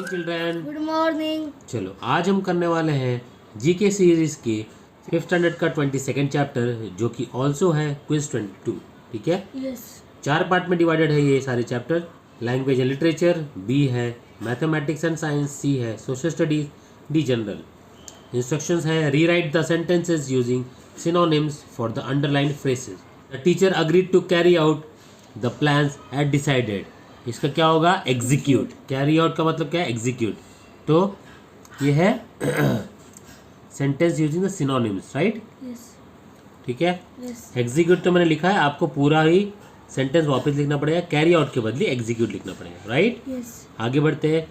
Morning children. Good morning. चलो आज हम करने वाले हैं जीके सीरीज के 5th स्टैंडर्ड का 22nd चैप्टर जो कि ऑल्सो है क्विज 22। ठीक है, यस। 4 पार्ट में डिवाइडेड है ये सारे चैप्टर। लैंग्वेज एंड लिटरेचर, बी है मैथमेटिक्स एंड साइंस, सी है social studies, D general. Instructions है rewrite the sentences using synonyms for the underlined phrases. The teacher agreed to carry out the plans at decided. इसका क्या होगा? Execute. Carry out का मतलब क्या है? Execute. तो ये है sentence using the synonyms, right? Yes. ठीक है, यस। एग्जीक्यूट तो मैंने लिखा है, आपको पूरा ही सेंटेंस वापस लिखना पड़ेगा। कैरी आउट के बदले एग्जीक्यूट लिखना पड़ेगा, राइट? यस। आगे बढ़ते हैं।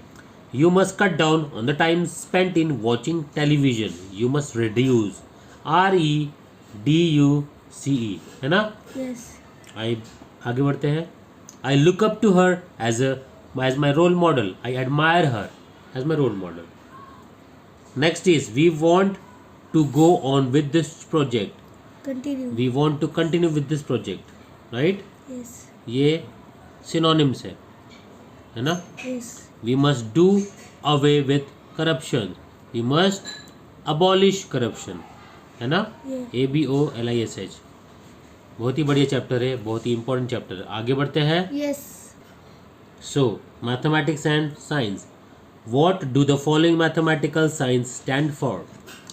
You must cut down on the time spent in watching television. You must reduce, REDUCE, है ना? यस। आगे बढ़ते हैं। I look up to her as my role model. I admire her as my role model. Next is we want to go on with this project. Continue. We want to continue with this project, right? Yes. ये synonyms है ना? Yes. We must do away with corruption. We must abolish corruption, है ना? ABOLISH। बहुत ही बढ़िया chapter है, बहुत ही important chapter है। आगे बढ़ते हैं। Yes. So mathematics and science. What do the following mathematical science stand for?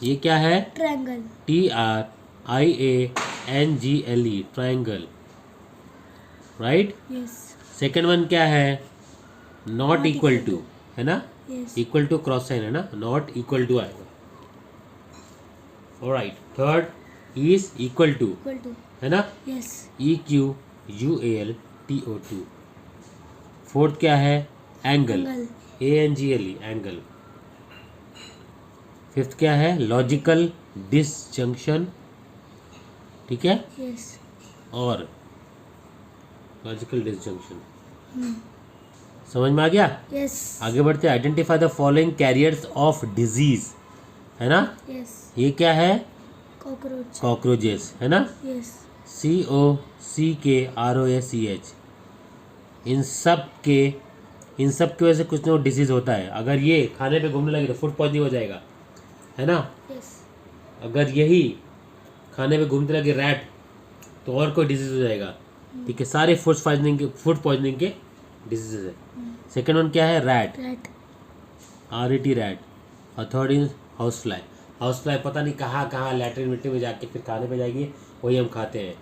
ये क्या है? Triangle. TRIANGLE, triangle, right? Yes. Second one क्या है? Not Not equal equal to, है ना? Yes. Equal to cross sign है ना? नॉट इक्वल टू आएगा। Alright, third is equal to, equal to. है ना? यस। EQUALTO। फोर्थ क्या है? Angle, angle. ANGLE, angle. Fifth क्या है? लॉजिकल डिसजंक्शन, ठीक है? यस। और लॉजिकल डिसजंक्शन समझ में आ गया? यस। आगे बढ़ते हैं। Identify the following carriers of disease, है ना? यस। ये क्या है? कॉकरोच। कॉकरोचेस, है ना? यस। COCKROACH। इन सब की वजह से कुछ ना कुछ डिजीज होता है। अगर ये खाने पे घूमने लगे तो फूड पॉइजनिंग हो जाएगा, है ना? यस। अगर यही खाने पे घूमते लगे रैट तो और कोई डिजीज हो जाएगा। ठीक है, सारे फूड पॉइजनिंग के डिजीज है। सेकेंड वन क्या है? Rat, rat. RET, rat. और third is house fly. House fly पता नहीं कहाँ लैट्रिन मिट्टी में जाके फिर खाने पे जाएगी, वही हम खाते हैं,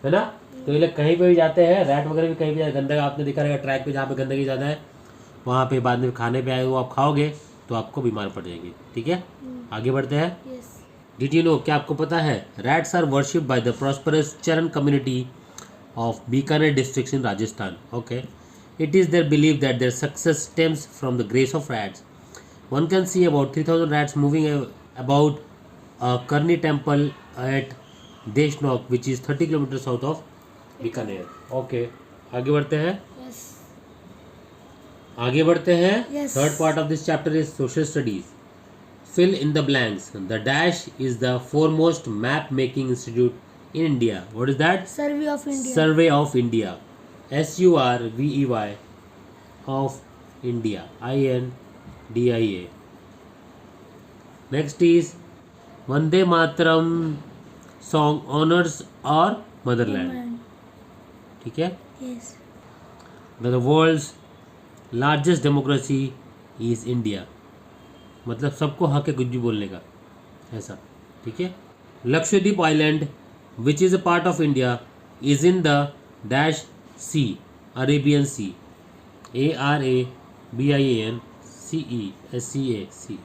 है ना? तो ये लोग कहीं पे भी जाते हैं, रैट वगैरह भी कहीं भी जाते, गंदगी आपने देखा रहेगा ट्रैक पे, जहाँ पे गंदगी ज़्यादा है वहाँ पे बाद में खाने पे आए वो आप खाओगे तो आपको बीमार पड़ जाएगी। ठीक है, आगे बढ़ते हैं। यस। डिड यू नो, क्या आपको पता है? Rats are worship by the prosperous Charan community of Bikaner districts in Rajasthan. Okay, it is their belief that their success stems from the grace of rats. One can see about 3,000 rats moving about Karni temple at Deshnok, which is 30 kilometers south of Bikaner. Okay, आगे बढ़ते हैं। Yes. आगे बढ़ते हैं। Yes. Third part of this chapter is social studies. Fill in the blanks. The Dash is the foremost map making institute in India. What is that? Survey of India. Survey of India. SURVEY of India. INDIA. Next is Vande Mataram song honors our motherland. ठीक है? Yes. The world's largest democracy is India. मतलब सबको हक है कुछ भी बोलने का, ऐसा। ठीक है? Lakshadweep island which is a part of India is in the dash sea, Arabian Sea. ARABIANCESCAC.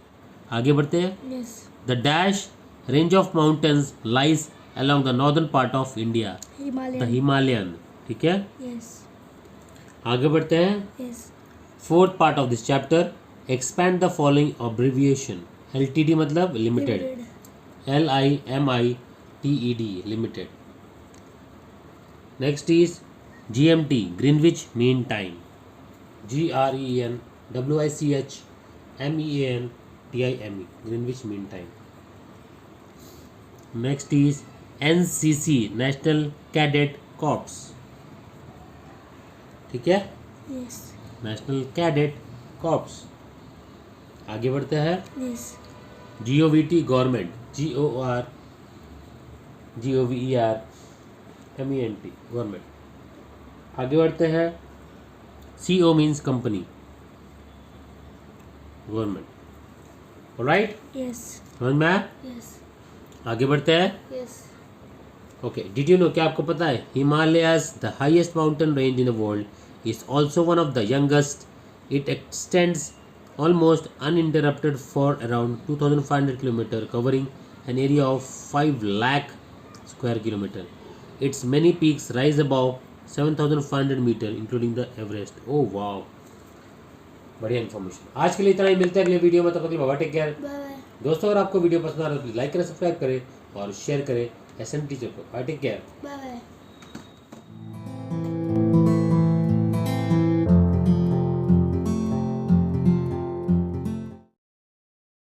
आगे बढ़ते हैं। Yes. The dash range of mountains lies along the northern part of India, the Himalaya. Himalayan. ठीक है, यस। आगे बढ़ते हैं। Yes. Fourth part of this chapter, expand the following abbreviation. LTD मतलब limited, LIMITED, limited. Next is GMT, Greenwich Mean Time. GRENWICHMEANTIME, Greenwich Mean Time. Next is NCC, National Cadet Corps. ठीक है, yes. National cadet corps. आगे बढ़ते हैं Yes. GOVT government GOVERMENT government. आगे बढ़ते हैं CO means company government. Alright, Yes. समझ में आया? Yes. आगे बढ़ते हैं। Yes. Okay, did you know, क्या आपको पता है Himalayas the highest mountain range in the world is also one of the youngest. It extends almost uninterrupted for around 2500 km, covering an area of 5 lakh square kilometer. Its many peaks rise above 7500 meter including the Everest. Oh wow, बढ़िया information. आज के लिए इतना ही, मिलते हैं अगले video में। तब तक के लिए bye, take care. Bye bye. दोस्तों, अगर आपको वीडियो पसंद आ रहा है तो लाइक करें, सब्सक्राइब करें और शेयर करें SN टीचर को। Bye, take care. Bye bye.